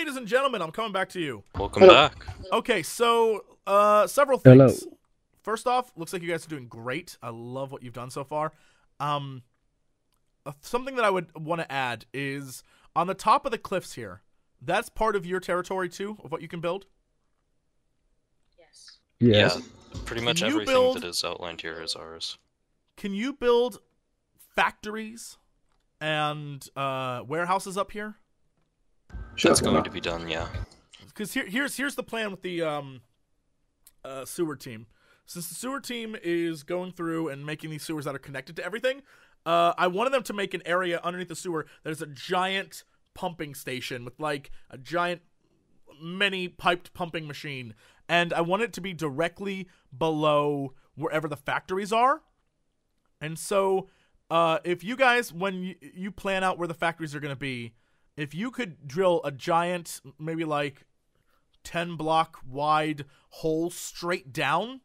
ladies and gentlemen, I'm coming back to you. Welcome back. Okay, so several things. Hello. First off, looks like you guys are doing great. I love what you've done so far. Something that I would want to add is on the top of the cliffs here. That's part of your territory too, of what you can build. Yes. Yes. Yeah, pretty much Can you everything build- that is outlined here is ours. Can you build factories and warehouses up here? That's going to be done, yeah. Because here's the plan with the sewer team. Since the sewer team is going through and making these sewers that are connected to everything, I wanted them to make an area underneath the sewer that is a giant pumping station with like a giant many piped pumping machine, and I want it to be directly below wherever the factories are. And so if you guys, when you plan out where the factories are going to be, if you could drill a giant, maybe like 10 block wide hole straight down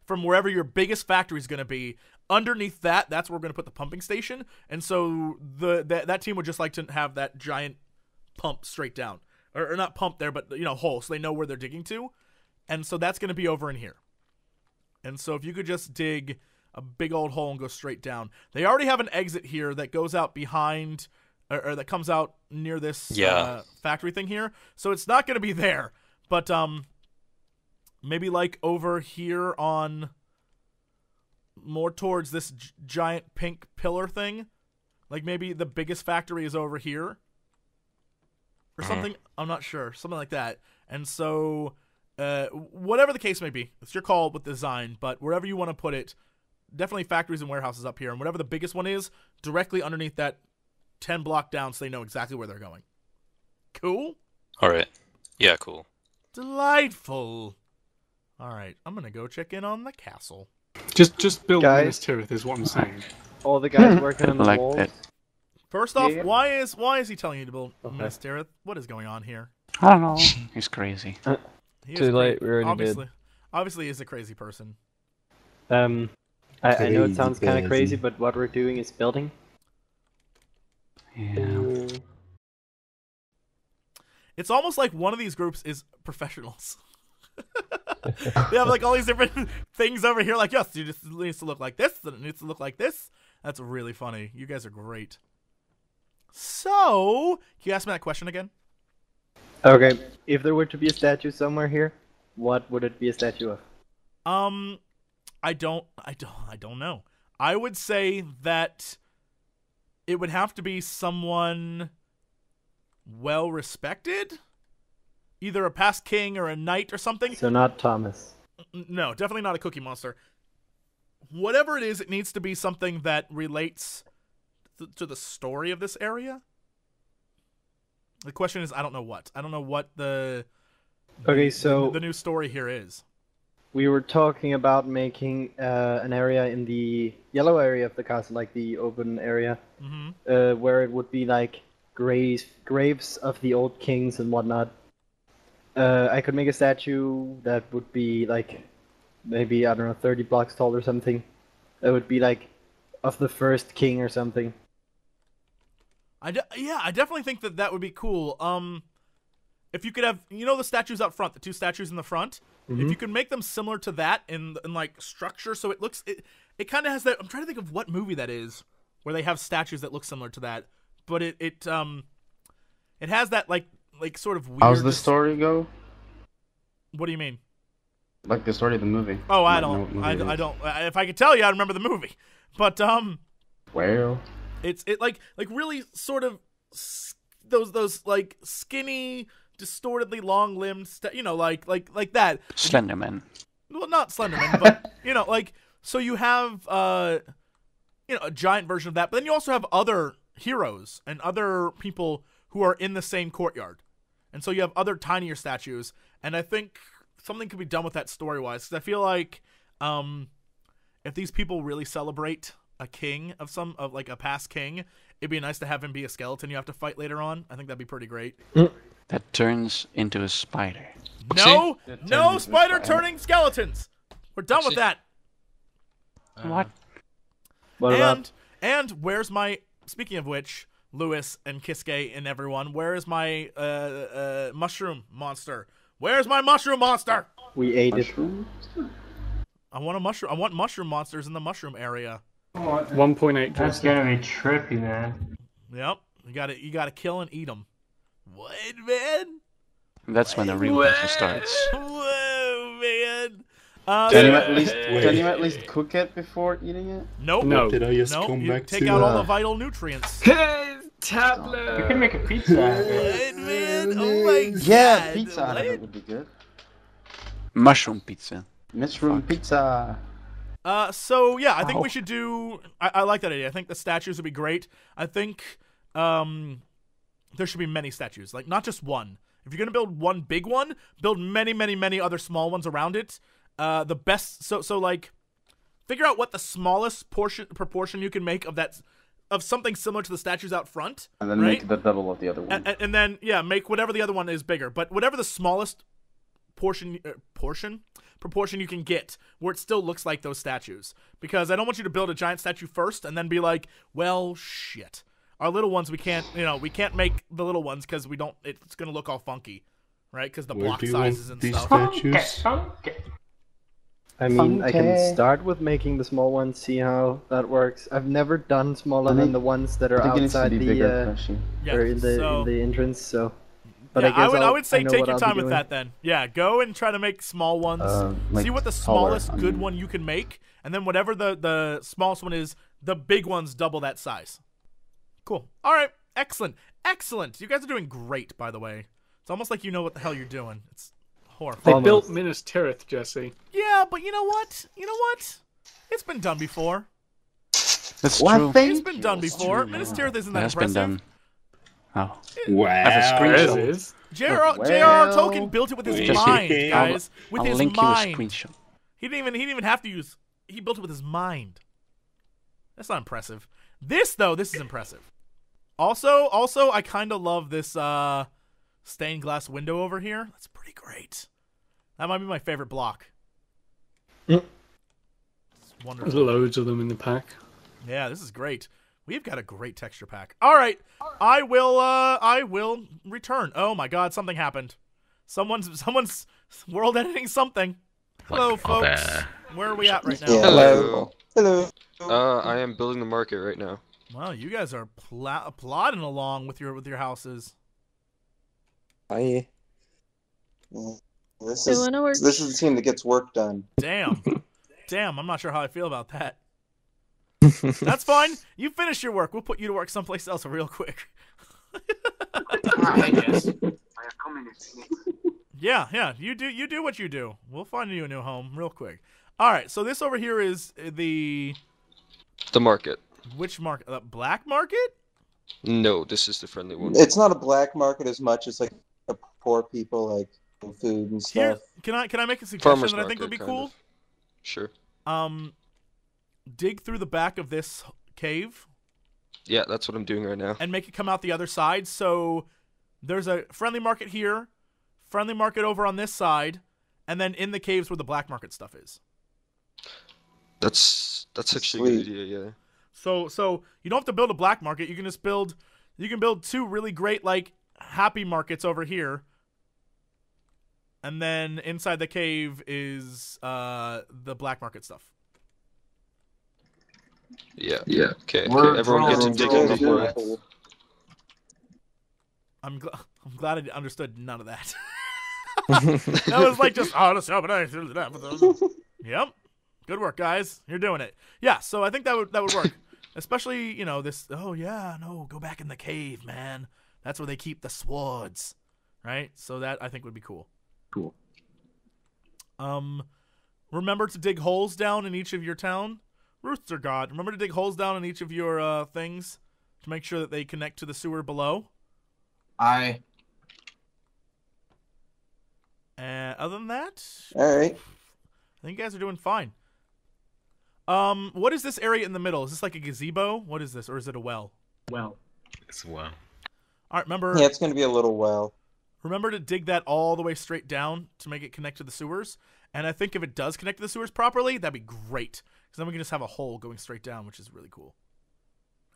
from wherever your biggest factory is going to be, underneath that's where we're going to put the pumping station. And so that team would just like to have that giant pump straight down, or not pump there, but hole, so they know where they're digging to. And so that's going to be over in here. And so if you could just dig a big old hole and go straight down. They already have an exit here that goes out behind, or that comes out near this factory thing here. So it's not going to be there, but maybe like over here on more towards this giant pink pillar thing. Like maybe the biggest factory is over here or something. I'm not sure. Something like that. And so whatever the case may be, it's your call with design, but wherever you want to put it, definitely factories and warehouses up here. And whatever the biggest one is, directly underneath that 10 block down so they know exactly where they're going. Cool? Alright. Yeah, cool. Delightful. Alright, I'm going to go check in on the castle. Just build Guys. Minas Tirith is what I'm saying. All the guys working on the Like walls. that. First off, Yeah. why is he telling you to build Okay. Minas Tirith? What is going on here? I don't know. He's crazy. He is Too late, crazy. we already obviously, Obviously, he's a crazy person. I know it Crazy sounds kind of person. crazy, but what we're doing is building. Yeah. It's almost like one of these groups is professionals. They have like all these different things over here. Like, yes, it needs to look like this, and it needs to look like this. That's really funny. You guys are great. So, can you ask me that question again? Okay, if there were to be a statue somewhere here, what would it be a statue of? I don't know. I would say that it would have to be someone well respected, either a past king or a knight or something. So not Thomas. No, definitely not a Cookie Monster. Whatever it is, it needs to be something that relates to the story of this area. The question is, I don't know what. I don't know what the new story here is. We were talking about making an area in the yellow area of the castle, like the open area, where it would be like graves of the old kings and whatnot. I could make a statue that would be like maybe, I don't know, 30 blocks tall or something. That would be like of the first king or something. I definitely think that would be cool. If you could have, the statues up front, the two statues in the front, if you could make them similar to that in like structure, so it looks, it kind of has that. I'm trying to think of what movie that is where they have statues that look similar to that, but it has that like sort of weird. How's the story go? What do you mean? Like the story of the movie. Oh, I Like, don't. no I movie don't. If I could tell you, I'd remember the movie. But Well, it's like really sort of those like skinny, distortedly long limbed, like that. Slenderman. Well, not Slenderman, but like, so you have a giant version of that, but then you also have other heroes and other people who are in the same courtyard, and so you have other tinier statues. And I think something could be done with that story-wise, because I feel like if these people really celebrate a king of like a past king, it'd be nice to have him be a skeleton you have to fight later on. I think that'd be pretty great. That turns into a spider. No spider turning skeletons. We're done with that. What? What about? And where's my? Speaking of which, Lewis and Kiske and everyone. Where is my mushroom monster? Where's my mushroom monster? We ate it. I want a mushroom. I want mushroom monsters in the mushroom area. 1.8. That's gonna be trippy, man. Yep, you gotta kill and eat them. What, man? That's when the real puzzle starts. Whoa, man. Can you at least cook it before eating it? Nope. No. Did I just Nope. come You back take to out all the vital nutrients. Hey, tablet. You can make a pizza out of it. What, man? Oh my god. Yeah, pizza out of What? it would be good. Mushroom pizza. Mushroom pizza. So yeah, I think we should do. I like that idea. I think the statues would be great. I think there should be many statues, like not just one. If you're gonna build one big one, build many, many, many other small ones around it. The best. So like, figure out what the smallest proportion you can make of that, of something similar to the statues out front, And then right? make the double of the other one. And then yeah, make whatever the other one is bigger, but whatever the smallest proportion you can get, where it still looks like those statues. Because I don't want you to build a giant statue first and then be like, well, shit, our little ones we can't make the little ones because we don't. It's gonna look all funky, right? Because the Where block do you want sizes and these stuff. statues? I mean, I can start with making the small ones, see how that works. I've never done smaller than the ones that are I think it needs to outside be the bigger, Freshy. Yeah, or in so, the entrance. So, but yeah, I guess I would say I know take what your I'll be time with doing. that then. Yeah, go and try to make small ones. Like See what the taller, smallest I good mean. one you can make, and then whatever the smallest one is, the big ones double that size. Cool. All right. Excellent. Excellent. You guys are doing great, by the way. It's almost like you know what the hell you're doing. It's They horrifying. built Minas Tirith, Jesse. Yeah, but you know what? You know what? It's been done before. That's Well, true. thank It's been done before. true, Minas yeah. Tirith isn't It that has been impressive. done. Oh. Wow. I have a There screenshot. it is. J.R.R. Tolkien built it with his Just- mind, I'll- guys. With I'll his link mind. you a screenshot. He didn't even have to use. He built it with his mind. That's not impressive. This is impressive. Also, I kind of love this stained glass window over here. That's pretty great. That might be my favorite block. Mm. It's There's wonderful. loads of them in the pack. Yeah, this is great. We've got a great texture pack. All right, I will return. Oh my God, something happened. Someone's world editing something. Hello, folks. Where are we at right now? Hello. Hello. I am building the market right now. Wow, you guys are plodding along with your houses. Hi. Well, This They is wanna work. this is the team that gets work done. Damn. Damn, I'm not sure how I feel about that. That's fine. You finish your work. We'll put you to work someplace else real quick. Yeah. You do what you do. We'll find you a new home real quick. All right. So this over here is the market. which market? Black market? No, this is the friendly one. It's not a black market as much as like a poor people like food and Here, stuff. can I make a suggestion Farmers that I think market, would be kind cool? of. Sure. Dig through the back of this cave Yeah, that's what I'm doing right now. and make it come out the other side. So there's a friendly market here, friendly market over on this side, and then in the caves where the black market stuff is. That's actually a good Sweet. idea, yeah. So you don't have to build a black market. You can just build two really great like happy markets over here. And then inside the cave is the black market stuff. Yeah. Okay, We're everyone get to drawing digging drawings. before. I'm glad I understood none of that. That was like just let's open it. Yep. Good work, guys. You're doing it. Yeah, so I think that would work. Especially, this go back in the cave, man. That's where they keep the swords. Right? So that I think would be cool. Cool. Remember to dig holes down in each of your town. Rooster God, remember to dig holes down in each of your things to make sure that they connect to the sewer below. I Other than that, All right. I think you guys are doing fine. What is this area in the middle? Is this like a gazebo? What is this, or is it a well? Well, It's wow. All right, remember. Yeah, it's gonna be a little well. Remember to dig that all the way straight down to make it connect to the sewers. And I think if it does connect to the sewers properly, that'd be great. Because then we can just have a hole going straight down, which is really cool.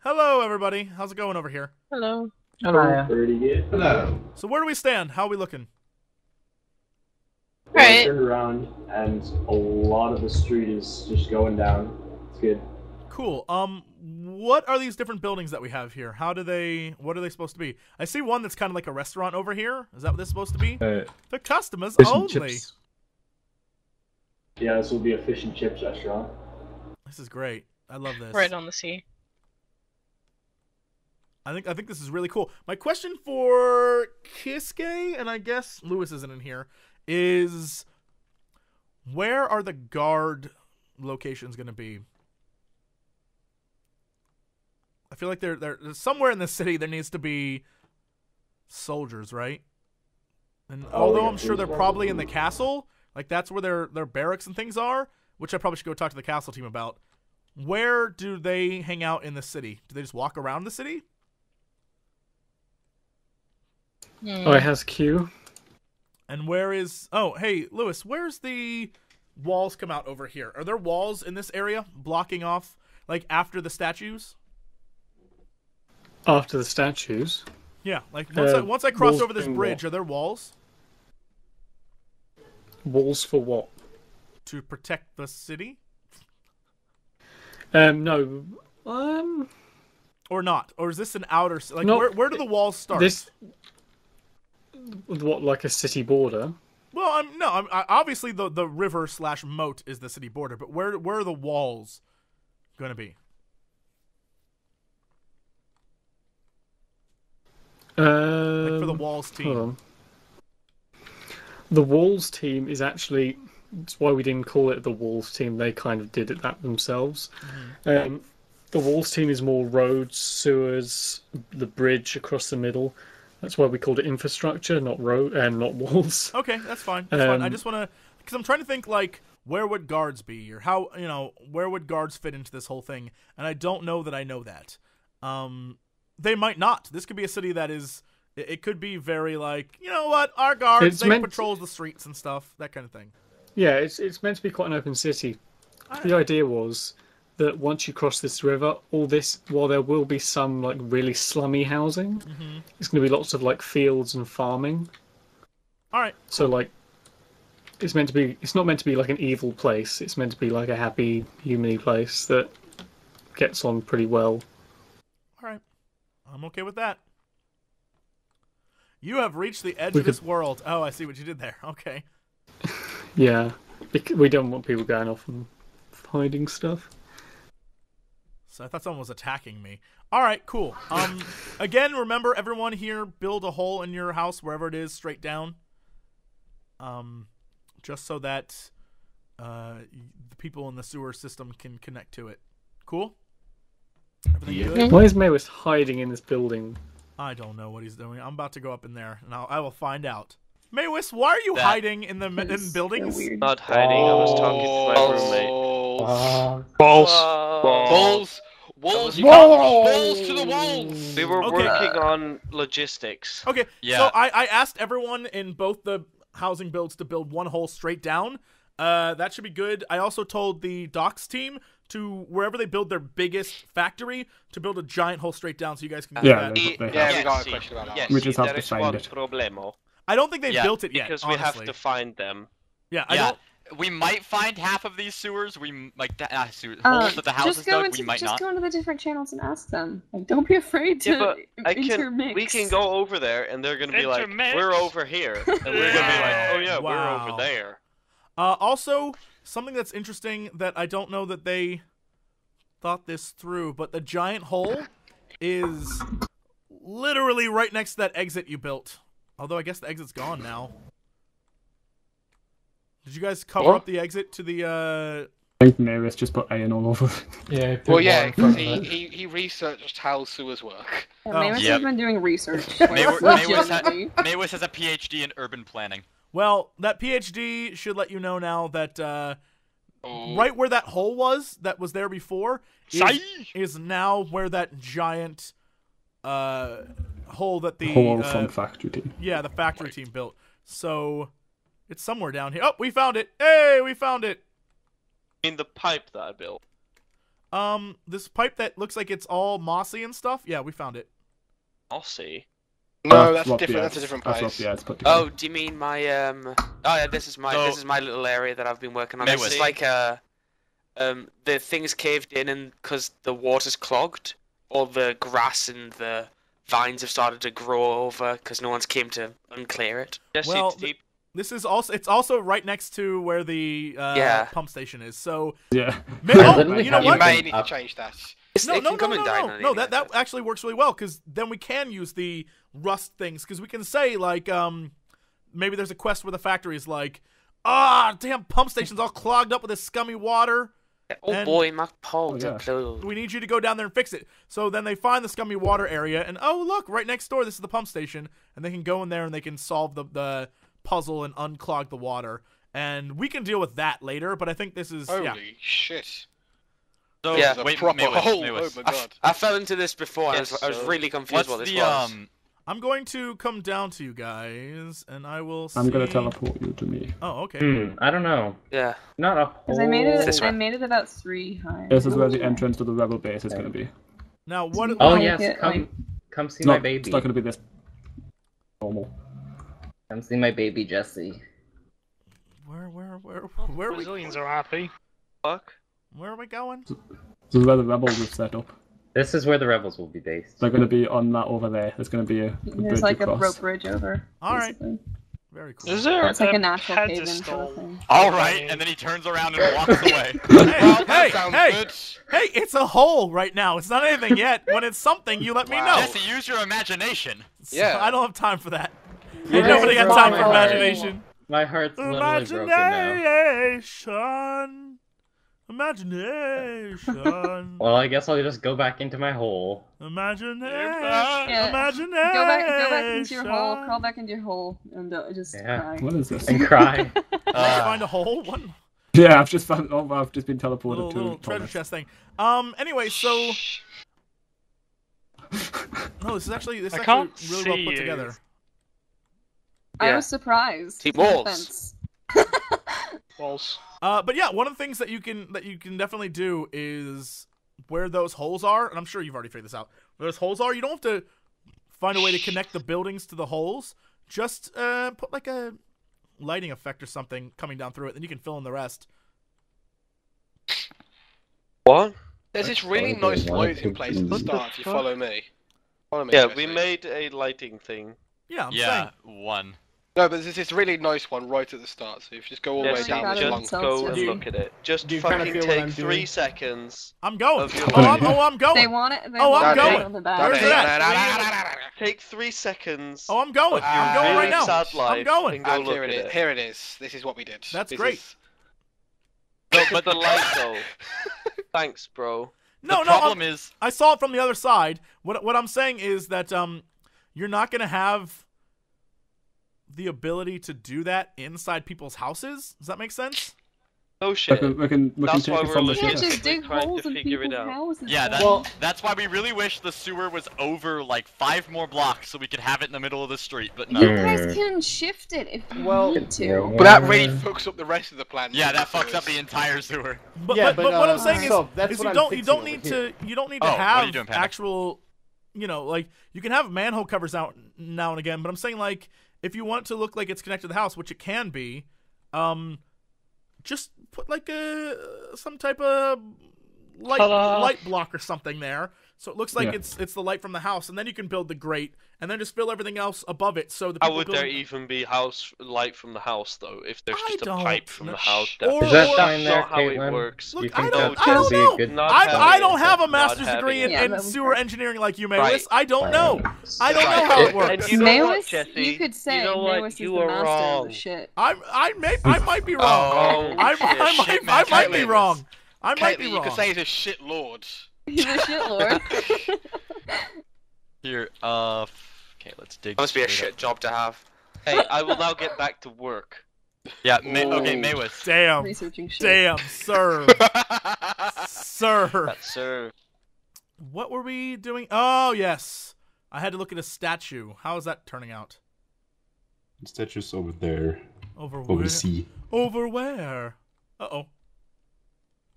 Hello, everybody. How's it going over here? Hello. Hiya. Pretty good. Hello. So where do we stand? How are we looking? Right. Turned around, and a lot of the street is just going down. It's good. Cool. What are these different buildings that we have here? What are they supposed to be? I see one that's kind of like a restaurant over here. Is that what this is supposed to be? The customers Fish and only. chips. Yeah, this will be a fish and chips restaurant. This is great. I love this. Right on the sea. I think this is really cool. My question for Kiske, and I guess Lewis isn't in here, is where are the guard locations going to be? I feel like they're somewhere in the city there needs to be soldiers, right? And although I'm sure they're probably in the castle, like that's where their barracks and things are, which I probably should go talk to the castle team about. Where do they hang out in the city? Do they just walk around the city? Oh, it has Q. And where is... Oh, hey, Lewis, where's the walls come out over here? Are there walls in this area blocking off, like, after the statues? After the statues. Yeah, like, once I cross over this bridge, are there walls? Walls for what? To protect the city? No. Or not? Or is this an outer... Like, No, where do the walls start? This... What, like a city border? Well, obviously the river / moat is the city border, but where are the walls going to be? Like for the walls team. Hold on. The walls team is actually... That's why we didn't call it the walls team. They kind of did it that themselves. Mm-hmm. The walls team is more roads, sewers, the bridge across the middle. That's why we called it infrastructure, not road and not walls. Okay, that's fine. That's fine. I just want to, because I'm trying to think like where would guards be, or how where would guards fit into this whole thing, and I don't know that I know that. They might not. This could be a city that is. It could be very like what our guards they patrols the streets and stuff, that kind of thing. Yeah, it's meant to be quite an open city. The idea was that once you cross this river, all this, while there will be some like really slummy housing, it's going to be lots of like fields and farming. All right. So like, it's meant to be. It's not meant to be like an evil place. It's meant to be like a happy, human-y place that gets on pretty well. All right, I'm okay with that. You have reached the edge of this world. Oh, I see what you did there. Okay. Yeah, we don't want people going off and hiding stuff. So I thought someone was attacking me. All right, cool. Again, remember everyone here, build a hole in your house wherever it is, straight down. Just so that the people in the sewer system can connect to it. Cool? Everything good? Why is Maywis hiding in this building? I don't know what he's doing. I'm about to go up in there, and I will find out. Maywis, why are you hiding in buildings? Not hiding, I was talking to my roommate. Balls! Walls! Walls to the walls! We were working on logistics. Okay, yeah. So I asked everyone in both the housing builds to build one hole straight down. That should be good. I also told the docks team to, wherever they build their biggest factory, to build a giant hole straight down so you guys can do that. we got a question about that. We just have to find it. Problemo. I don't think they've built it yet, because honestly. we have to find them. Yeah, I don't... We might find half of these sewers. We like holes that the houses dug. We might not. Just go into the different channels and ask them. Like, don't be afraid to intermix. We can go over there, and they're gonna be like, "We're over here," and we're gonna be like, "Oh yeah, we're over there." Also, something that's interesting that I don't know that they thought this through, but the giant hole is literally right next to that exit you built. Although I guess the exit's gone now. Did you guys cover up the exit to the, I think Maris just put iron all over it. Yeah. Well, yeah, because he researched how sewers work. Yeah, Maywis has been doing research. Maywis has a PhD in urban planning. Well, that PhD should let you know now that right where that hole was, that was there before, is now where that giant hole that the hole from factory team. Yeah, the factory team built. So it's somewhere down here. Oh, we found it! Hey, we found it! In the pipe that I built. This pipe that looks like it's all mossy and stuff. Yeah, we found it. Mossy. No, that's different. That's a different place. Oh, do you mean my Oh yeah, this is my little area that I've been working on. It's like the things caved in, and because the water's clogged, all the grass and the vines have started to grow over because no one's came to unclear it. Well, this is also right next to where the pump station is. So yeah. You know what? You may need to change that. No, that actually works really well, because then we can use the rust things, because we can say, like, maybe there's a quest where the factory is like, damn pump station's all clogged up with this scummy water. Oh boy, my pole closed. We need you to go down there and fix it. So then they find the scummy water area, and oh look, right next door, this is the pump station, and they can go in there and they can solve the puzzle and unclog the water. And we can deal with that later, but I think this is Holy shit. So, wait, proper hole. Oh my god. I fell into this before. I was really confused what this was. I'm going to come down to you guys, and I will see... I'm going to teleport you to me. Oh, okay. I don't know. Yeah. Not a hole. I made it about 3 high. This is where the entrance to the rebel base is going to be. Now, what... Oh, yes, come see my baby. It's not going to be this normal. Come see my baby, Jesse. Where are we? Brazilians are happy. Fuck. Where are we going? This is where the rebels have set up. This is where the rebels will be based. They're going to be on that over there. There's going to be a There's like a rope bridge over. Alright. Very cool. Is there It's like a natural cave-in sort of thing. Alright, and then he turns around and walks away. Hey, it's a hole right now. It's not anything yet. When it's something, you let me know. Jesse, use your imagination. Yeah. I don't have time for that. Ain't nobody got time for imagination. My heart's literally broken now. Imagination. Well, I guess I'll just go back into my hole. Imagination. Imagination. Go back into your hole. Crawl back into your hole and just cry. What is this? And cry. Find a hole. What? Yeah, I've just found. Oh, I've just been teleported to little treasure chest thing. Anyway, so. No, this is actually really well put together. I was surprised. See walls. Walls. But yeah, one of the things that you can definitely do is where those holes are, and I'm sure you've already figured this out. Where those holes are, you don't have to find a way to connect the buildings to the holes. Just put like a lighting effect or something coming down through it, then you can fill in the rest. What? There's this really nice lighting place at the start. If you follow me. Yeah, we made a lighting thing. Yeah, I'm saying. One. No, but there's this really nice one right at the start, so if you just go all the way down this long... Go and look at it. Just fucking take 3 seconds. I'm going. I'm going. They want it. I'm going. Where's that? Take 3 seconds. Oh, I'm going. I'm going right now. I'm going. Go here it is. Here it is. This is what we did. That's great. Look at the light, though. Thanks, bro. No, the problem is... I saw it from the other side. What I'm saying is that you're not going to have the ability to do that inside people's houses. Does that make sense? Oh shit. We can that's take why it we're from the You ship. can't just dig holes in people's houses. Yeah, that's why we really wish the sewer was over like 5 more blocks so we could have it in the middle of the street, but no. You guys can shift it if you need to. But that really fucks up the rest of the plan. Yeah, that fucks up the entire sewer. But what I'm saying is you don't need to have actual, like you can have manhole covers out now and again, but I'm saying like if you want it to look like it's connected to the house, which it can be, just put like some type of light block or something there, so it looks like it's the light from the house, and then you can build the grate, and then just fill everything else above it. So the how would there even be light from the house though? If there's just a pipe from the house, is that fine there, not how it Caitlin? works. Look, I don't know. I don't have a master's degree in sewer enginering like you, Mewis. I don't know. I don't know how it works. You know what, Jesse? You could say Mewis is the master of the shit. I might be wrong. I might be wrong. I might be wrong. You could say he's a shit lord. He's a shit lord. Here, okay, let's dig. Must be a shit job to have. Hey, I will now get back to work. Yeah, okay, Mewis. Damn. Researching shit. Damn, sir. Sir. That's sir. What were we doing? Oh, yes. I had to look at a statue. How is that turning out? The statue's over there. Over the sea. Over where? Uh-oh.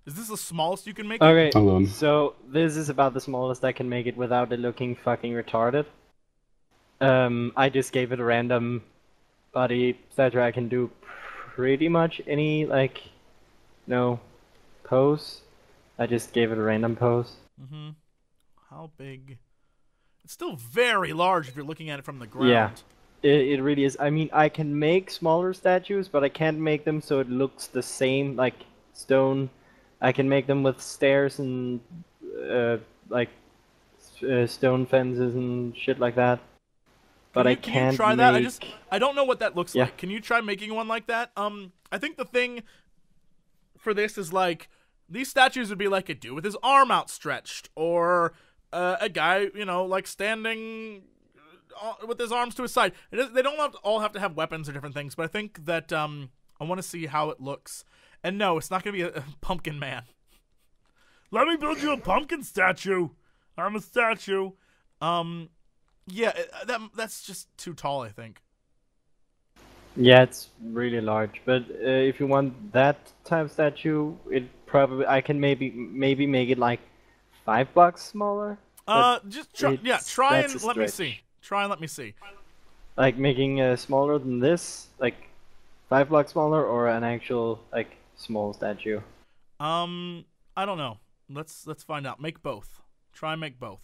Is this the smallest you can make Okay, it? So this is about the smallest I can make it without it looking fucking retarded. I just gave it a random body statue. I can do pretty much any, like, no pose. I just gave it a random pose. Mm-hmm. How big? It's still very large if you're looking at it from the ground. Yeah, it really is. I mean, I can make smaller statues, but I can't make them so it looks the same, like stone. I can make them with stairs and stone fences and shit like that. But I can't. Can you try that? I don't know what that looks like. Can you try making one like that? I think the thing for this is like these statues would be like a dude with his arm outstretched, or a guy, you know, like standing with his arms to his side. They don't all have to have weapons or different things, but I think that I want to see how it looks. And no, it's not going to be a pumpkin man. Let me build you a pumpkin statue. I'm a statue. Yeah, that's just too tall, I think. Yeah, it's really large. But if you want that type of statue, I can maybe make it like $5 smaller. Just try and let me see. Try and let me see. Like making smaller than this, like $5 smaller, or an actual like small statue. I don't know. Let's find out. Make both. Try and make both.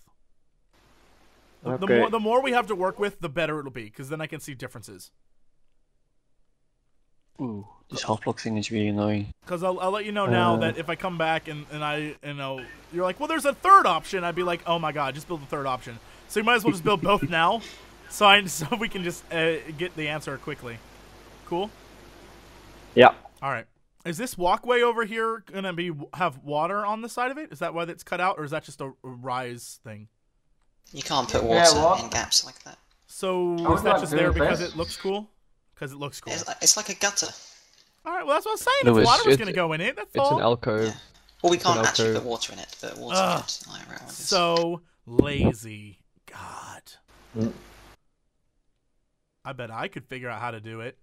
Okay. The more we have to work with, the better it'll be, because then I can see differences. Ooh, this half block thing is really annoying. Because I'll let you know now that if I come back and I, you know, you're like, well, there's a third option, I'd be like, oh my god, just build the third option. So you might as well just build both now, so we can just get the answer quickly. Cool? Yeah. All right. Is this walkway over here gonna have water on the side of it? Is that why it's cut out, or is that just a rise thing? You can't put water in gaps like that. So is that just there because it looks cool? Because it looks cool. It's like a gutter. All right. Well, that's what I was saying. If water was gonna go in it, that's all. It's an alcove. Yeah. Well, we can't actually put water in it, but water could. So lazy. God. I bet I could figure out how to do it.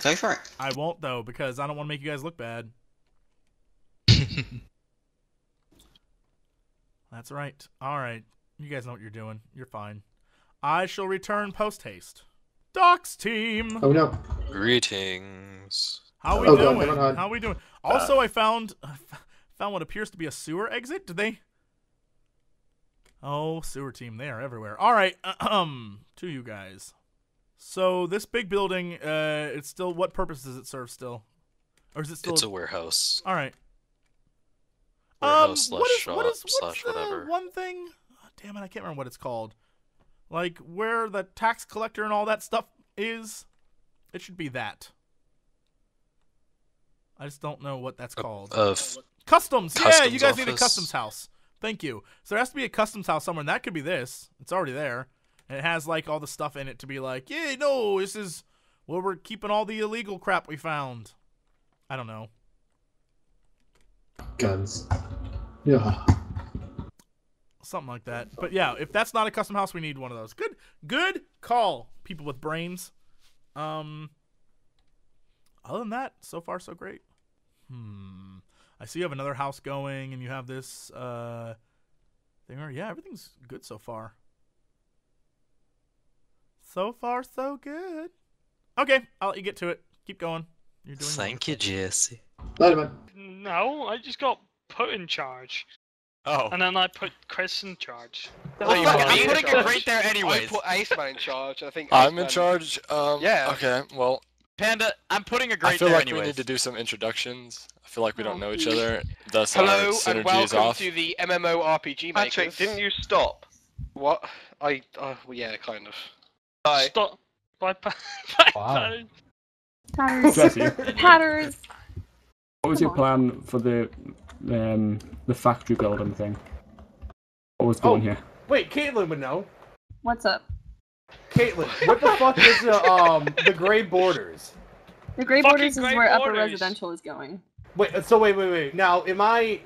Go for it. I won't though, because I don't want to make you guys look bad. That's right. All right. You guys know what you're doing. You're fine. I shall return post-haste. Doc's team! Oh no. Greetings. How we doing? How we doing? Also, I found what appears to be a sewer exit. Did they? Oh, sewer team. They are everywhere. All right. To you guys. So, this big building, it's still... What purpose does it serve still? Or is it still... It's a warehouse. All right. Warehouse slash shop what's whatever. One thing... Damn it, I can't remember what it's called. Like, where the tax collector and all that stuff is. It should be that. I just don't know what that's called. Customs! Yeah, you guys need a customs house. Thank you. So there has to be a customs house somewhere, and that could be this. It's already there. And it has, like, all the stuff in it to be like, yeah, no, this is where we're keeping all the illegal crap we found. I don't know. Guns. Yeah. Something like that. But yeah, if that's not a custom house, we need one of those. Good call, people with brains. Other than that, so far so great. I see you have another house going, and you have this thing. Yeah, everything's good so far. So far so good. Okay, I'll let you get to it. Keep going. You're doing. Thank you, Jesse. Later, man. No, I just got put in charge. Oh. And then I put Chris in charge. I'm putting it right there anyways. I put Iceman in charge. I think I'm in charge. Yeah. Okay. Well. Panda, I'm putting a great I feel there like anyways. we need to do some introductions. I feel like we don't know each other. Thus Hello our synergy and welcome is off. to the MMORPG makers. Patrick, didn't you stop? What? Well, yeah, kind of. Bye. Stop. Bye. Wow. Patters. What was your plan for the factory building thing? What was going here? Wait, Caitlin would know. What's up? Caitlin, what the fuck is the gray borders? The gray borders is where upper residential is going. Wait, so wait. Now, am I?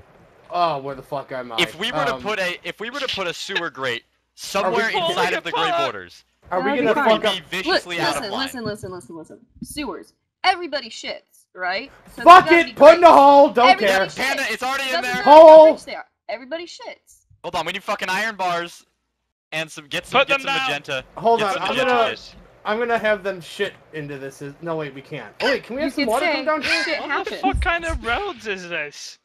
Oh, where the fuck am I? If we were to put a sewer grate somewhere inside of the gray borders, are we gonna fuck up? Listen. Sewers. everybody shits, right? So Fuck it! Put in the hole! Don't care. Panda, it's already in there. Hole! Everybody shits. Hold on, we need fucking iron bars and some magenta. Hold Get on, some I'm magenta. gonna have them shit into this. No wait, we can't. Oh wait, can we have some water come down here? What the fuck kind of roads is this?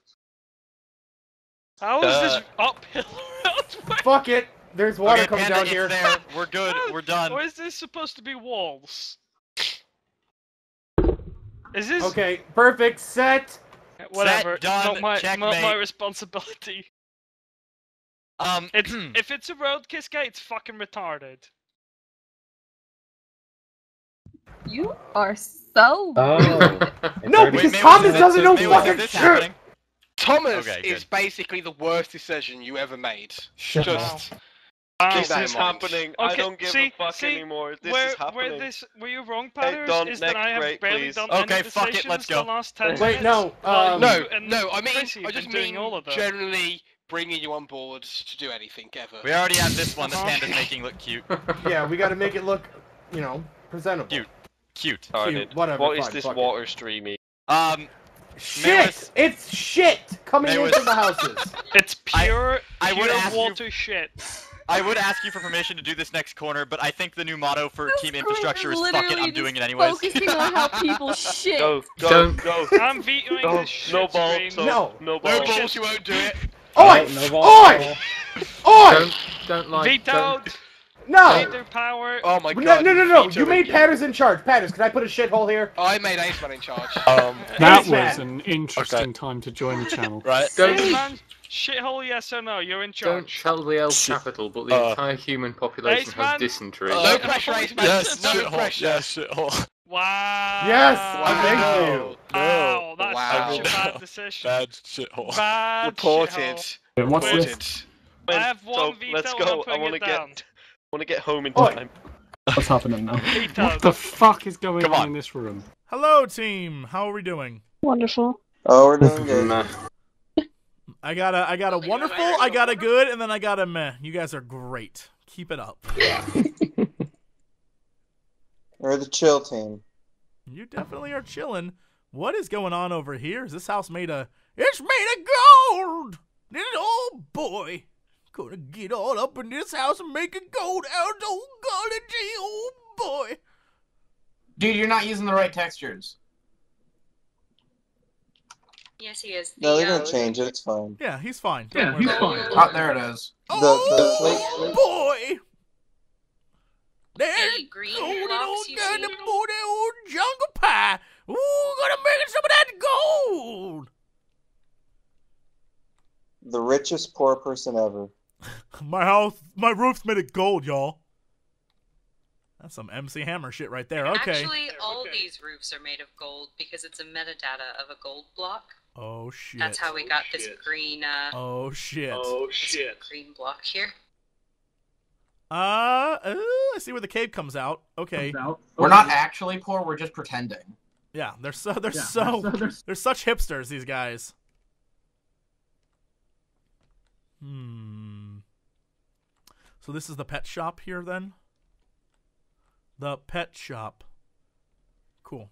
How is this uphill road? Fuck it. There's water coming Panda, down it's here. There. We're good. We're done. Or is this supposed to be walls? Is this Okay, perfect. Set. Whatever. Set, done, Not my checkmate. responsibility. It's if it's a road, Kiska, it's fucking retarded. You are so No, because Thomas doesn't know fucking shit. Thomas is basically the worst decision you ever made. Shut Just This that is in mind. happening. I don't give a fuck anymore. This is happening. Where you wrong, Patters, Don, is that I have next barely break, done please. any Okay, fuck it, decisions let's the go. last 10 Wait, minutes. no, No, I mean, Chrissy, I you've just been doing mean all of them. generally bringing you on board to do anything ever. We already have this one that Panda's making look cute. Yeah, we gotta make it look, you know, presentable. Cute. Cute, whatever. What is fine, this fuck water streamy? Shit! It's shit coming into the houses. It's pure, I would pure ask water shit. I would ask you for permission to do this next corner, but I think the new motto for team infrastructure is "fuck it, I'm doing it anyways." Focusing on how people shit. Go. I'm vetoing Go. this shit No balls. stream. No. No balls. You won't do it. Oi! Oi! Oi! Don't like. Vetoed. No! Veto power. Oh my No, god. no. You made Patters in charge. Patters, can I put a shithole here? I made Aceman in charge. That was an interesting time to join the channel. Right. Man, shithole, yes or no? You're in Don't charge. tell the L capital, but the entire human population has Aceman? dysentery. No pressure, Aceman. Yes, No shithole. pressure. Yes, shithole. Wow. Yes! Wow. Thank you. Wow, that's Wow. such a bad decision. Bad shithole. Bad Reported. shithole. What's this? Reported. I have one veto Let's and I'm go. I putting want to it down. get home in Oi. time. What's happening now? Vetoed. What the fuck is going Come on on. in this room? Hello, team. How are we doing? Wonderful. Oh, we're doing good. I got a wonderful, I got a good, and then I got a meh. You guys are great. Keep it up. We're the chill team. You definitely are chilling. What is going on over here? Is this house made of... It's made of gold! Oh, boy. Gonna get all up in this house and make it gold out of oncology. Oh, boy. Dude, you're not using the right textures. Yes, he is. No, they're gonna change it. It's fine. Yeah, he's fine. Yeah, Don't he's worry fine. about it. Oh, there it is. Oh, boy. There's Any green gold blocks you see? that old jungle pie. Ooh, gonna make some of that gold. The richest poor person ever. My house, my roof's made of gold, y'all. That's some MC Hammer shit right there. Okay. Actually, all these roofs are made of gold because it's a metadata of a gold block. Oh shit. That's how we got this green. Oh shit. This green block here. I see where the cave comes out. Okay. We're not actually poor. We're just pretending. Yeah, they're such hipsters. These guys. So this is the pet shop here, then. The pet shop. Cool.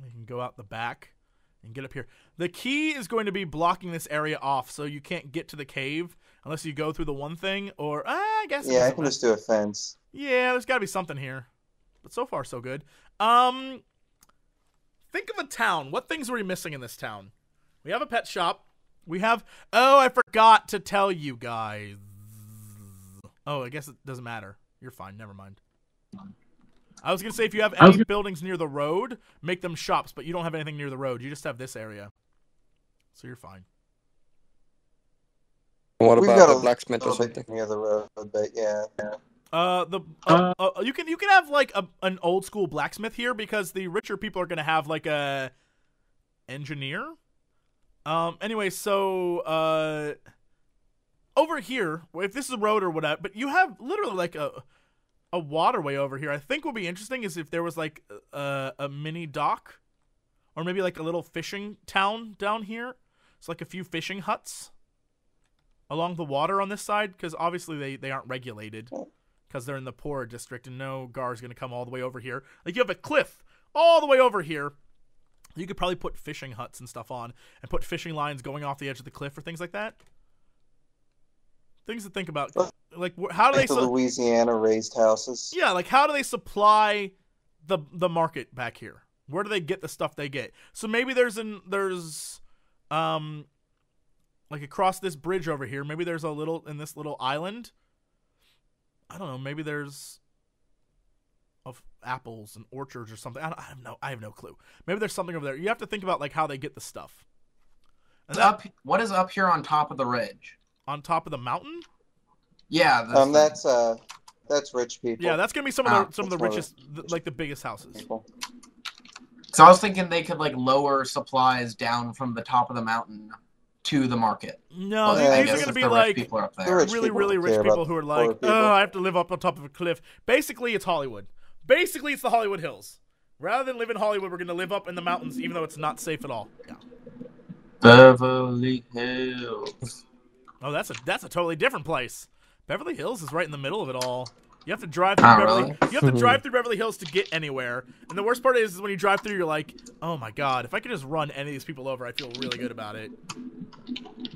We can go out the back and get up here. The key is going to be blocking this area off, so you can't get to the cave unless you go through the one thing, or I guess. Yeah, I can just do a fence. Yeah, there's got to be something here, but so far so good. Think of a town. What things are we missing in this town? We have a pet shop. We have. Oh, I forgot to tell you guys. Oh, I guess it doesn't matter. You're fine. Never mind. I was going to say, if you have any buildings near the road, make them shops, but you don't have anything near the road. You just have this area. So you're fine. What about the blacksmith or something near the road? But yeah. You can have like an old school blacksmith here because the richer people are going to have like a engineer. Anyway, so over here, if this is a road or whatever, but you have literally like a waterway over here. I think would be interesting is if there was like a mini dock, or maybe like a little fishing town down here. It's like a few fishing huts along the water on this side, because obviously they aren't regulated because they're in the poor district, and no guard's going to come all the way over here. Like, you have a cliff all the way over here. You could probably put fishing huts and stuff on, and put fishing lines going off the edge of the cliff or things like that. Things to think about. Like, how do they... Louisiana raised houses. Yeah, like, how do they supply the market back here? Where do they get the stuff they get? So maybe there's like across this bridge over here, maybe there's in this little island. I don't know, maybe there's of apples and orchards or something. I have no clue. Maybe there's something over there. You have to think about like how they get the stuff. And what is up here on top of the ridge? On top of the mountain? Yeah. That's rich people. Yeah, that's gonna be some of the richest, like the biggest houses. So I was thinking they could like lower supplies down from the top of the mountain to the market. No, these are going to be like really rich people who are like, oh, I have to live up on top of a cliff. Basically, it's Hollywood. Basically, it's the Hollywood Hills. Rather than live in Hollywood, we're going to live up in the mountains, even though it's not safe at all. Yeah. Beverly Hills. Oh, that's a totally different place. Beverly Hills is right in the middle of it all. You have to drive through You have to drive through Beverly Hills to get anywhere. And the worst part is when you drive through, you're like, oh my god, if I could just run any of these people over, I feel really good about it.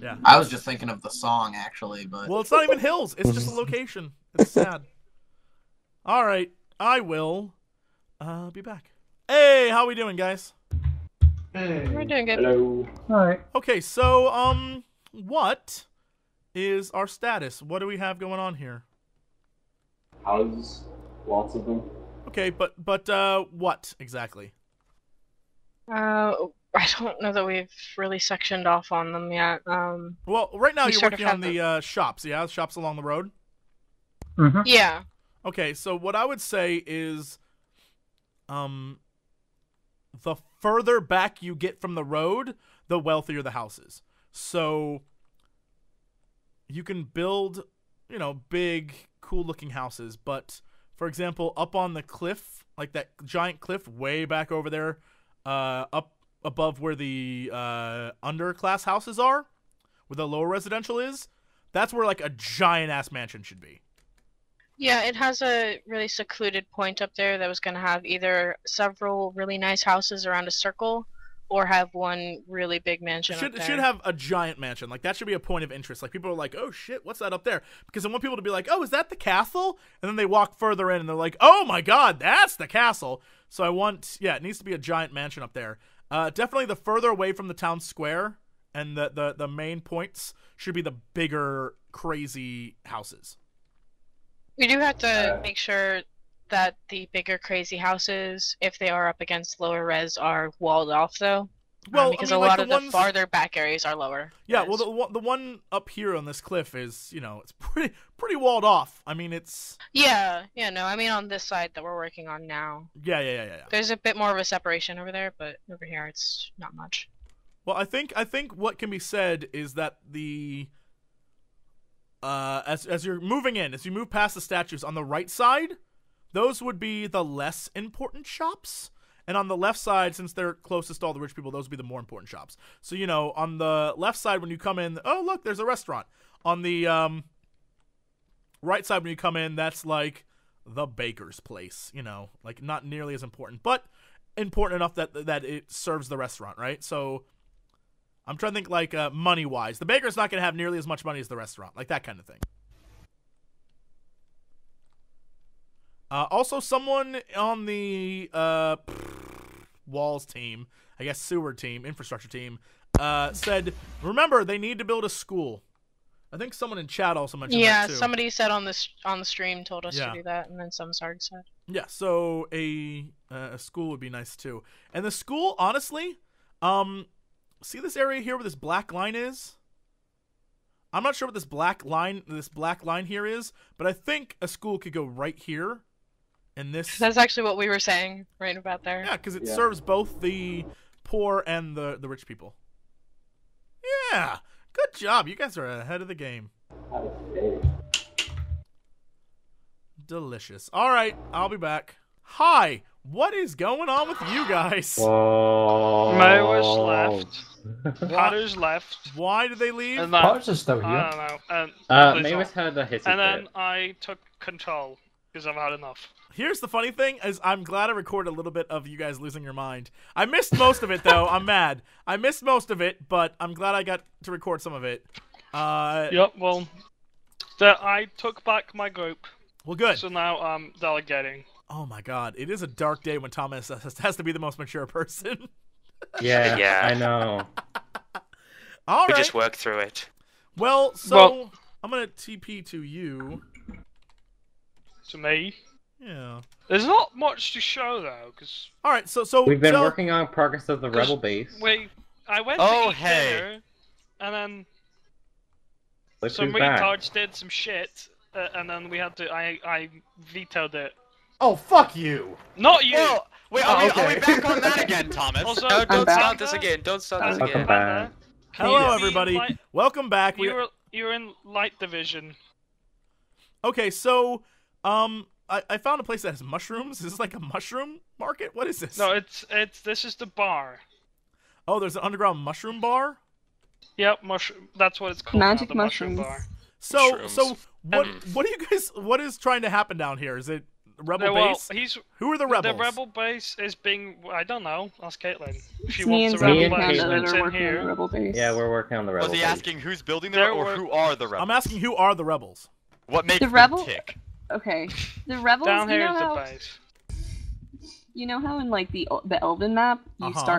Yeah. I was just thinking of the song, actually, but... Well, it's not even hills. It's just a location. It's sad. All right. I will be back. Hey, how we doing, guys? Hey. We're doing good. Hello. All right. Okay, so, what is our status? What do we have going on here? Houses. Lots of them. Okay, but what exactly? I don't know that we've really sectioned off on them yet. Well, right now you're working on the shops, yeah? Shops along the road? Mm-hmm. Yeah. Okay, so what I would say is the further back you get from the road, the wealthier the house is. So you can build, big, cool-looking houses, but, for example, up on the cliff, like that giant cliff way back over there, up above where the underclass houses are, where the lower residential is, that's where, like, a giant-ass mansion should be. Yeah, it has a really secluded point up there that was going to have either several really nice houses around a circle, or have one really big mansion up there. Should have a giant mansion. Like, that should be a point of interest. Like, people are like, oh, shit, what's that up there? Because I want people to be like, oh, is that the castle? And then they walk further in, and they're like, oh, my God, that's the castle. So I want, it needs to be a giant mansion up there. Definitely the further away from the town square and the main points should be the bigger, crazy houses. We do have to make sure that the bigger crazy houses, if they are up against lower res, are walled off though. Well, because a lot of the farther back areas are lower. Yeah, res. Well, the one up here on this cliff is, it's pretty walled off. I mean, it's... Yeah, no, I mean on this side that we're working on now. Yeah. There's a bit more of a separation over there, but over here it's not much. Well, I think what can be said is that the... as you're moving in, as you move past the statues on the right side, those would be the less important shops. And on the left side, since they're closest to all the rich people, those would be the more important shops. So, on the left side when you come in, oh, look, there's a restaurant. On the right side when you come in, that's like the baker's place, like not nearly as important, but important enough that it serves the restaurant, right? So I'm trying to think like money-wise. The baker's not going to have nearly as much money as the restaurant, like that kind of thing. Also, someone on the walls team, I guess sewer team, infrastructure team, said, remember, they need to build a school. I think someone in chat also mentioned that too. Yeah, somebody said on the stream told us to do that, and then some started said. Yeah, so a school would be nice too. And the school, honestly, see this area here where this black line is? I'm not sure what this black line here is, but I think a school could go right here. And that's actually what we were saying right about there. Yeah, because it serves both the poor and the rich people. Yeah, good job. You guys are ahead of the game. Delicious. All right, I'll be back. Hi, what is going on with you guys? Mayo's left. Potter's left. Why did they leave? Potter's still here. I don't know. Mayo's had a hissy fit. And then I took control because I've had enough. Here's the funny thing: is I'm glad I recorded a little bit of you guys losing your mind. I missed most of it though. I'm mad. I missed most of it, but I'm glad I got to record some of it. Yep. Well, I took back my group. Well, good. So now I'm delegating. Oh my God! It is a dark day when Thomas has to be the most mature person. Yeah, I know. All right. We just work through it. Well, so I'm gonna TP to you. To me. Yeah. There's not much to show though, because. All right, so we've been working on progress of the rebel base. I went to eat dinner, and then some retards did some shit, and then we had to. I vetoed it. Oh, fuck you! Not you! Whoa, wait, are we back on that again, Thomas? Also, don't start this again. Don't start this again. Back. Hello, everybody. Welcome back. You're in Light Division. Okay, so I found a place that has mushrooms. Is this like a mushroom market? What is this? No, this is the bar. Oh, there's an underground mushroom bar? Yep, mushroom. That's what it's called. Magic now, the mushrooms. Mushroom bar. So what do you guys? What is trying to happen down here? Is it rebel base? Who are the rebels? The rebel base is being. I don't know. Ask Caitlin. She Me wants and a rebel Caitlin base. are It's in working on the here. rebel base. Yeah, we're working on the rebel Was he base. asking who's building there, or who are the rebels? I'm asking who are the rebels. What makes The them rebel? tick? Okay, the rebels. Down you here know is the how, base. You know how in like the Elven map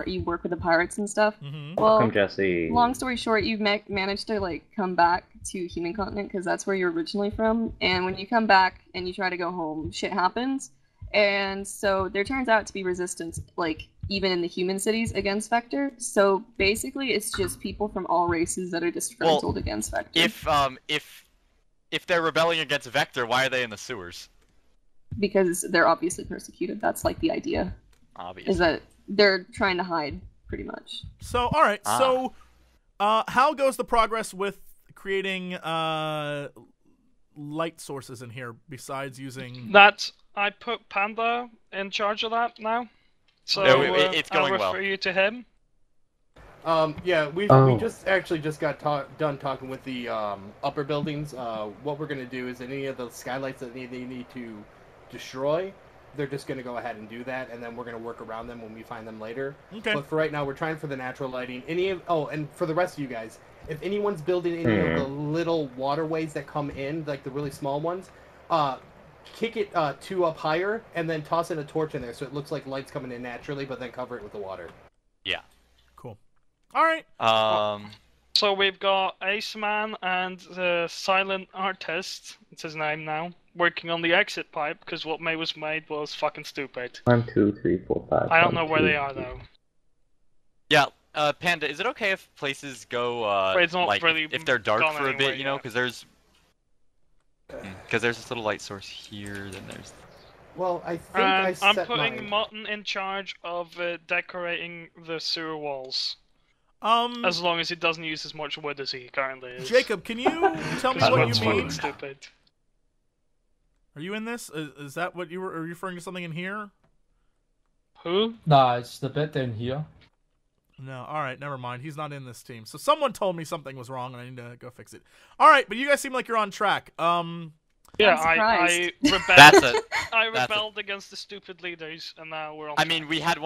you work with the pirates and stuff. Mm-hmm. Well, Welcome, Jesse. long story short, you managed to like come back to Human Continent because that's where you're originally from. And when you come back and you try to go home, shit happens. And so there turns out to be resistance, like even in the human cities against Vector. So basically, it's just people from all races that are disgruntled against Vector. If they're rebelling against Vector, why are they in the sewers? Because they're obviously persecuted. That's like the idea. Obviously. Is that they're trying to hide, pretty much. So, all right. So, how goes the progress with creating light sources in here besides using? I put Panda in charge of that now. So it's going I'll refer you to him. Yeah, we just got done talking with the upper buildings. What we're gonna do is any of the skylights that they need to destroy, they're just gonna go ahead and do that, and then we're gonna work around them when we find them later. Okay. But for right now, we're trying for the natural lighting. And for the rest of you guys, if anyone's building any of the little waterways that come in, like the really small ones, kick it 2 up higher, and then toss in a torch in there so it looks like light's coming in naturally, but then cover it with the water. Yeah. Cool. All right. So we've got Ace Man and the Silent Artist, it's his name now, working on the exit pipe, because what was made was fucking stupid. 1, 2, 3, 4, 5. I don't know where they are, though. Yeah, Panda, is it okay if places go, Wait, it's not like, really if they're dark gone for a bit, anywhere you know, yet. because there's this little light source here, then there's... Well, I think I'm putting Mutton in charge of decorating the sewer walls. As long as he doesn't use as much wood as he currently is. Jacob, can you tell me what you mean? Stupid. Are you in this? Is that what you were referring to something in here? Who? Nah, it's the bit in here. No, alright, never mind. He's not in this team. So someone told me something was wrong and I need to go fix it. Alright, but you guys seem like you're on track. Yeah, I rebelled. I rebelled against the stupid leaders, and now we're on. I mean, we had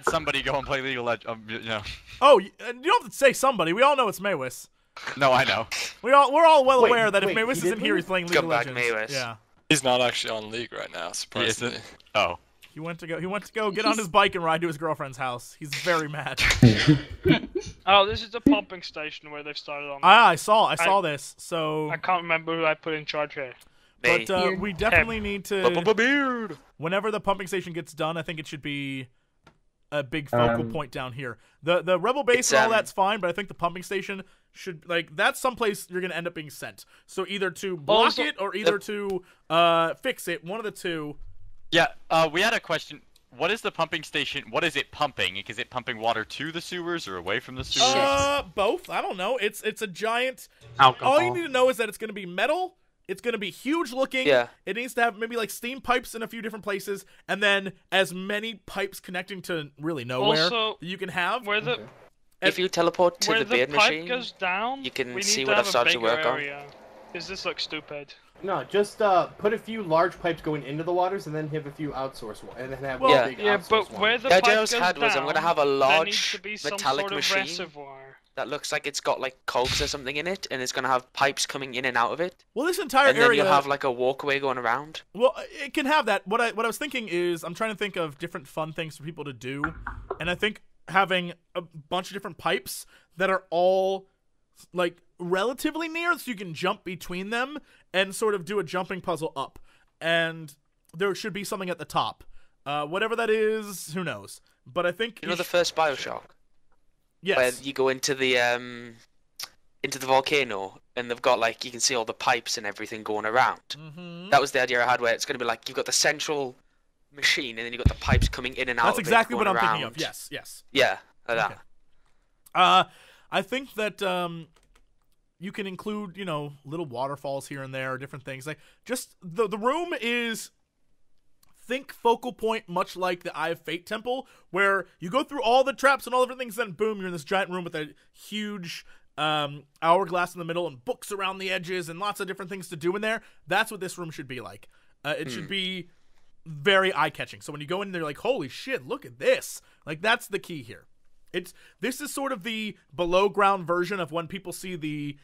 somebody go and play League of Legends, you know. Oh, you don't have to say somebody. We all know it's Maywis. No, I know. We're all well aware that if Maywis isn't here, he's playing League of Legends. Maywis. Yeah. He's not actually on League right now, surprisingly. Oh. He went to go get on his bike and ride to his girlfriend's house. He's very mad. Oh, this is the pumping station where they've started on. I saw this. So I can't remember who I put in charge here. But we definitely need to. Whenever the pumping station gets done, I think it should be a big focal point down here. The rebel base and all that's fine, but I think the pumping station should that's someplace you're gonna end up being sent. So either to block it or either to fix it. One of the two. Yeah. We had a question. What is the pumping station? What is it pumping? Is it pumping water to the sewers or away from the sewers? Both. I don't know. It's a giant. Alcohol. All you need to know is that it's gonna be metal. It's going to be huge looking. Yeah. It needs to have maybe like steam pipes in a few different places, and then as many pipes connecting to really nowhere that you can have. Where the if you teleport to the beard machine, goes down, you can we see need what to I've started to work on. Because this looks stupid. No, just put a few large pipes going into the waters, and then have a few outsource ones, and then have well, big yeah, outsource but ones. where the The pipe idea I goes had was I'm down, gonna have a there needs large to be some metallic sort of machine reservoir. that looks like it's got like cogs or something in it, and it's gonna have pipes coming in and out of it. Well, this entire and area. And then you'll have like a walkway going around. Well, it can have that. What I was thinking is I'm trying to think of different fun things for people to do, and I think having a bunch of different pipes that are all like relatively near, so you can jump between them and sort of do a jumping puzzle up. And there should be something at the top. Whatever that is, who knows? But I think you know the first BioShock. Yes. Where you go into the volcano, and they've got like you can see all the pipes and everything going around. Mm-hmm. That was the idea I had, where it's going to be like you've got the central machine, and then you've got the pipes coming in and out. That's exactly what I'm around. thinking of. Yes, yes. Yeah, like that. I think that you can include, you know, little waterfalls here and there, different things. Like just the room is. Think focal point, much like the Eye of Fate temple, where you go through all the traps and all different things, then boom, you're in this giant room with a huge hourglass in the middle and books around the edges and lots of different things to do in there. That's what this room should be like. It should be very eye-catching. So when you go in there, like, holy shit, look at this. Like, that's the key here. This is sort of the below-ground version of when people see the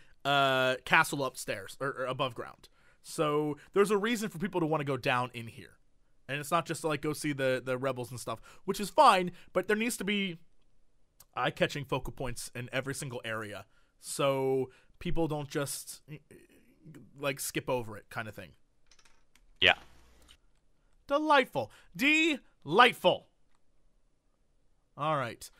castle upstairs or above ground. So there's a reason for people to want to go down in here. And it's not just to, like, go see the rebels and stuff, which is fine, but there needs to be eye-catching focal points in every single area, so people don't just, like, skip over it kind of thing. Yeah. Delightful. Delightful. All right.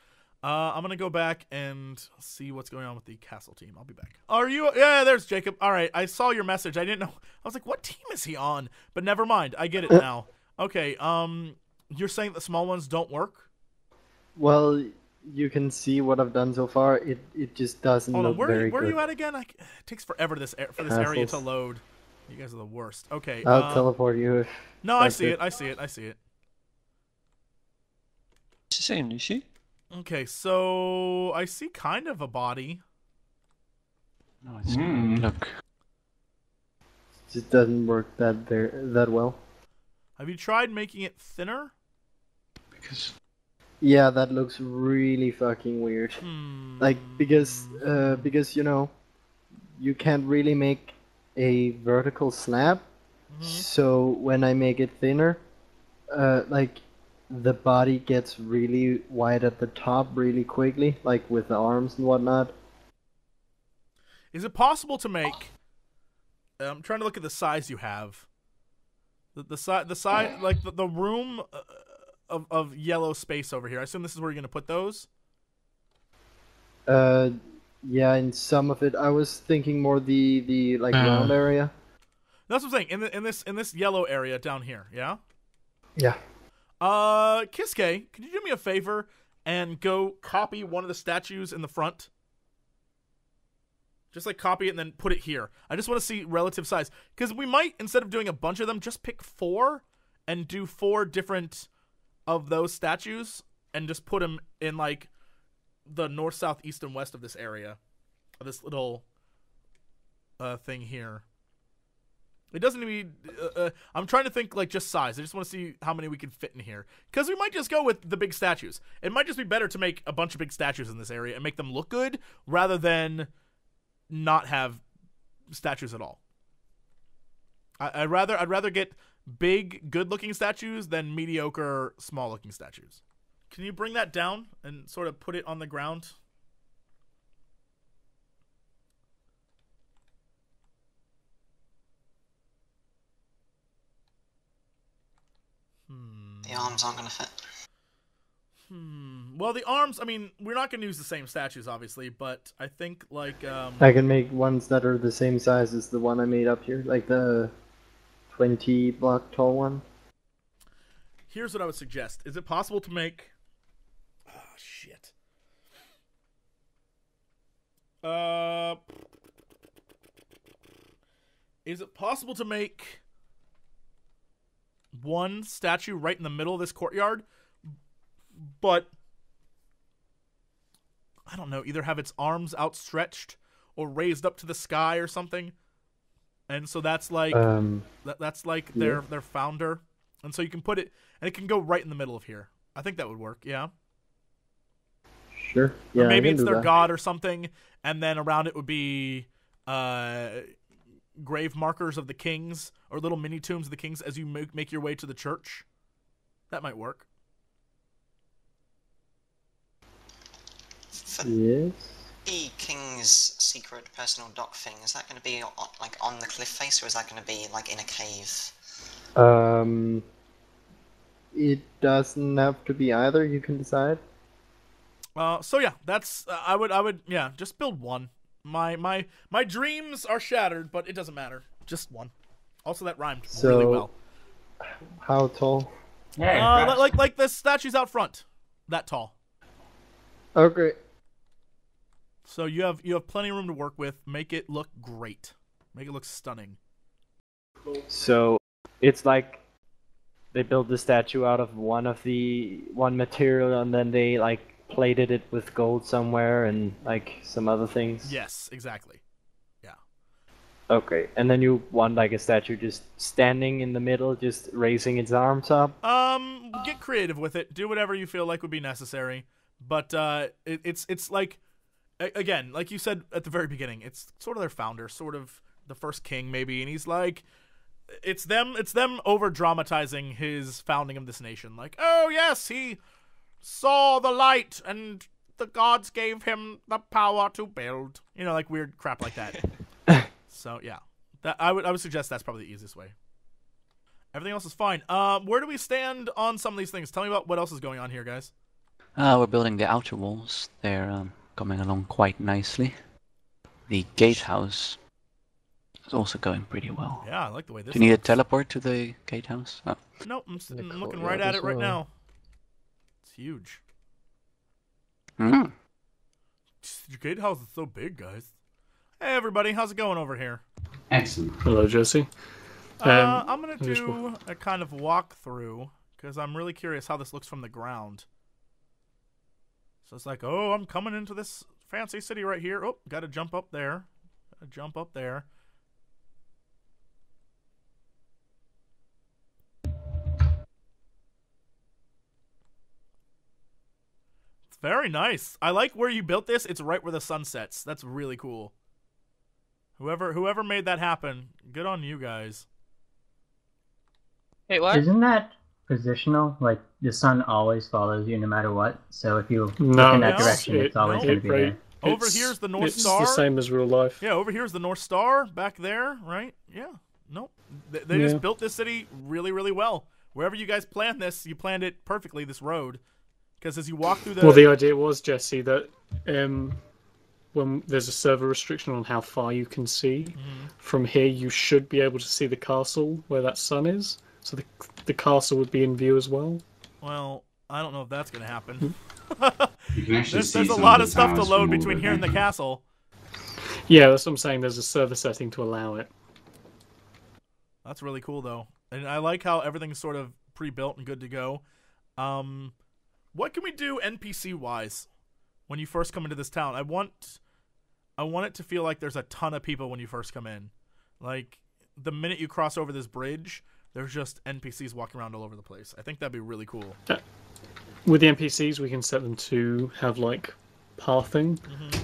I'm going to go back and see what's going on with the castle team. I'll be back. Are you? Yeah, there's Jacob. All right. I saw your message. I didn't know. I was like, what team is he on? But never mind. I get it now. Okay, you're saying the small ones don't work? Well, you can see what I've done so far. It just doesn't look very good. Where are you at again? It takes forever for this area to load. You guys are the worst. Okay. I'll teleport you if... No, I see it. I see it. I see it. What's she saying, Nishi? Okay, so I see kind of a body. No, it's look. It just doesn't work that well. Have you tried making it thinner? Yeah, that looks really fucking weird. Like because you know, you can't really make a vertical slab. So when I make it thinner, like the body gets really wide at the top really quickly, like with the arms and whatnot. Is it possible to make? I'm trying to look at the size you have. The size, like the room of yellow space over here. I assume this is where you're gonna put those. Yeah, in some of it, I was thinking more the like round area. That's what I'm saying. In this yellow area down here. Yeah. Yeah. Kiske, could you do me a favor and go copy one of the statues in the front? Just like copy it and then put it here. I just want to see relative size. Because we might, instead of doing a bunch of them, just pick 4 and do 4 different of those statues and just put them in like the north, south, east, and west of this area. Of this little thing here. It doesn't need I'm trying to think like just size. I just want to see how many we can fit in here. Because we might just go with the big statues. It might just be better to make a bunch of big statues in this area and make them look good rather than not have statues at all. I'd rather get big, good-looking statues than mediocre, small-looking statues. Can you bring that down and sort of put it on the ground? The arms aren't going to fit. Well, the arms, I mean, we're not going to use the same statues, obviously, but I think, like, I can make ones that are the same size as the one I made up here, like the 20 block tall one. Here's what I would suggest. Is it possible to make... Oh, shit. Is it possible to make one statue right in the middle of this courtyard, but I don't know, either have its arms outstretched or raised up to the sky or something? and so that's like that's like their founder, and so you can put it, and it can go right in the middle of here. I think that would work. Yeah. Sure. Yeah. Or maybe it's their god or something, and then around it would be grave markers of the kings or little mini tombs of the kings as you make your way to the church. That might work. Yes. The king's secret personal dock thing, is that going to be like on the cliff face, or is that going to be like in a cave? It doesn't have to be either. You can decide. So yeah, that's I would yeah, just build one. My dreams are shattered, but it doesn't matter. Just one. Also, that rhymed really well. How tall? Like the statues out front, that tall. Okay. So you have plenty of room to work with. Make it look great. Make it look stunning. So it's like they built the statue out of one material, and then they like plated it with gold somewhere and like some other things. Yes, exactly. Yeah. Okay, and then you want like a statue just standing in the middle, just raising its arms up. Get creative with it. Do whatever you feel like would be necessary. But it's like, again, like you said at the very beginning, it's sort of their founder, sort of the first king maybe, and he's like, it's them over dramatizing his founding of this nation. Like, oh yes, he saw the light and the gods gave him the power to build. You know, like weird crap like that. So yeah, that I would suggest that's probably the easiest way. Everything else is fine. Where do we stand on some of these things? Tell me about what else is going on here, guys. We're building the outer walls. They're coming along quite nicely. The gatehouse is also going pretty well. Yeah, I like the way this. Do you need a teleport to the gatehouse? Oh. Nope, I'm looking right at it right now. It's huge. Mm. Your gatehouse is so big, guys. Hey, everybody, how's it going over here? Excellent. Hello, Jesse. I'm gonna do a kind of walkthrough because I'm really curious how this looks from the ground. So it's like, oh, I'm coming into this fancy city right here. Oh, gotta jump up there. Gotta jump up there. It's very nice. I like where you built this. It's right where the sun sets. That's really cool. Whoever made that happen, good on you guys. Wait, what? Isn't that positional? Like, the sun always follows you no matter what? So if you look in that direction, it's always going to be there. Over here's the North Star. It's the same as real life. Yeah, over here's the North Star back there, right? Yeah. Nope. They just built this city really, really well. Wherever you guys planned this, you planned it perfectly, this road. Because as you walk through the... Well, the idea was, Jesse, that when there's a server restriction on how far you can see, from here you should be able to see the castle where that sun is. So the castle would be in view as well. Well, I don't know if that's going to happen. There's a lot of stuff to load between here and the castle. Yeah, that's what I'm saying. There's a server setting to allow it. That's really cool, though. And I like how everything's sort of pre-built and good to go. What can we do NPC-wise when you first come into this town? I want it to feel like there's a ton of people when you first come in. Like, the minute you cross over this bridge... There's just NPCs walking around all over the place. I think that'd be really cool. With the NPCs, we can set them to have, like, pathing.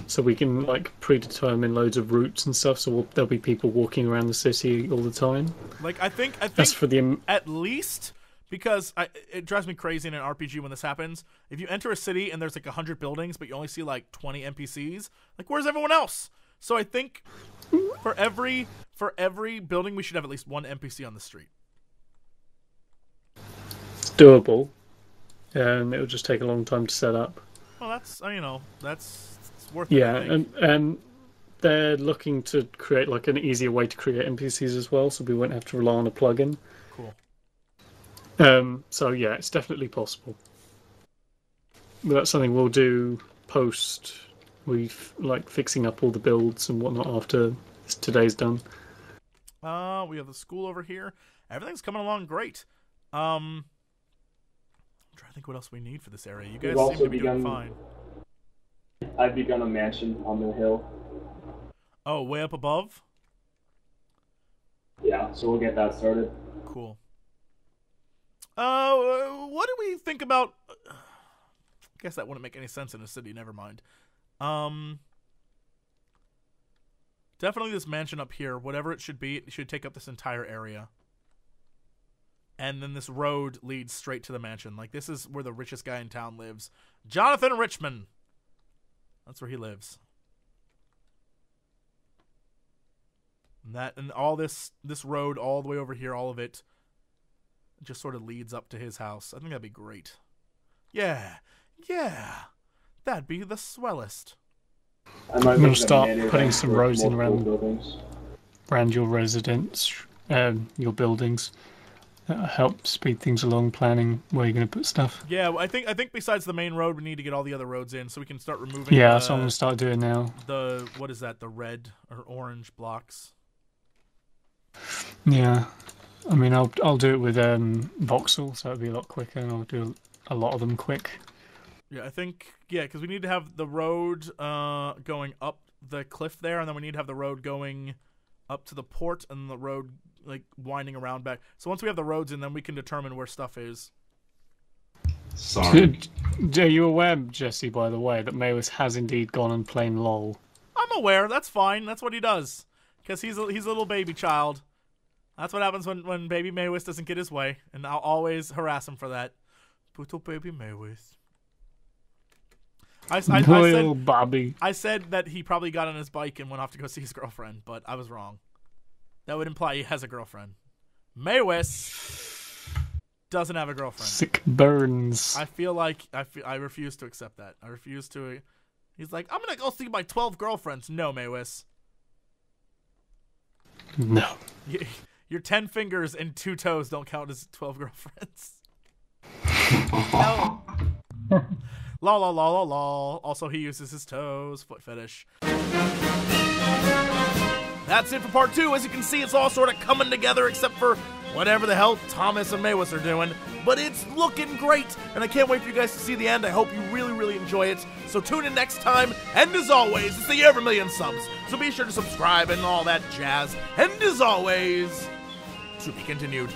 So we can, like, predetermine loads of routes and stuff, so there'll be people walking around the city all the time. Like, I think that's for the... At least, because it drives me crazy in an RPG when this happens. If you enter a city and there's, like, 100 buildings, but you only see, like, 20 NPCs, like, where's everyone else? So I think for every building, we should have at least one NPC on the street. Doable, and it'll just take a long time to set up. Well, that's that's worth it. Yeah, and they're looking to create like an easier way to create NPCs as well, so we won't have to rely on a plugin. Cool. So yeah, it's definitely possible. But that's something we'll do post we've like fixing up all the builds and whatnot after today's done. We have the school over here. Everything's coming along great. I'm trying to think what else we need for this area. You guys seem to be doing fine. I've begun a mansion on the hill. Oh, way up above? Yeah, so we'll get that started. Cool. What do we think about... I guess that wouldn't make any sense in a city, never mind. Definitely this mansion up here, whatever it should be, it should take up this entire area. And then this road leads straight to the mansion. Like, this is where the richest guy in town lives. Jonathan Richman! That's where he lives. And all this road all the way over here, all of it, just sort of leads up to his house. I think that'd be great. Yeah. That'd be the swellest. I'm going to start putting some roads in around your residence, your buildings. That'll help speed things along, planning where you're going to put stuff. Yeah, I think besides the main road, we need to get all the other roads in so we can start removing. Yeah, that's what I'm going to start doing now. What is that? The red or orange blocks. Yeah, I mean, I'll do it with voxel, so it'll be a lot quicker, and I'll do a lot of them quick. Yeah, I think, because we need to have the road going up the cliff there, and then we need to have the road going up to the port, and the road, like, winding around back. So once we have the roads in, then we can determine where stuff is. Sorry. Are you aware, Jesse, by the way, that Mewis has indeed gone and played LOL? I'm aware, that's fine, that's what he does. Because he's a little baby child. That's what happens when baby Mewis doesn't get his way, and I'll always harass him for that. Little baby Mewis. I said that he probably got on his bike and went off to go see his girlfriend, but I was wrong. That would imply he has a girlfriend. Mewis doesn't have a girlfriend. Sick burns. I feel like I refuse to accept that. I refuse to. He's like, I'm gonna go see my 12 girlfriends. No, Mewis. No. Your 10 fingers and 2 toes don't count as 12 girlfriends. No. Lol. Also, he uses his toes. Foot fetish. That's it for part 2. As you can see, it's all sort of coming together except for whatever the hell Thomas and Mewis are doing. But it's looking great, and I can't wait for you guys to see the end. I hope you really, really enjoy it. So tune in next time, and as always, it's the year of 1,000,000 subs. So be sure to subscribe and all that jazz. And as always, to be continued.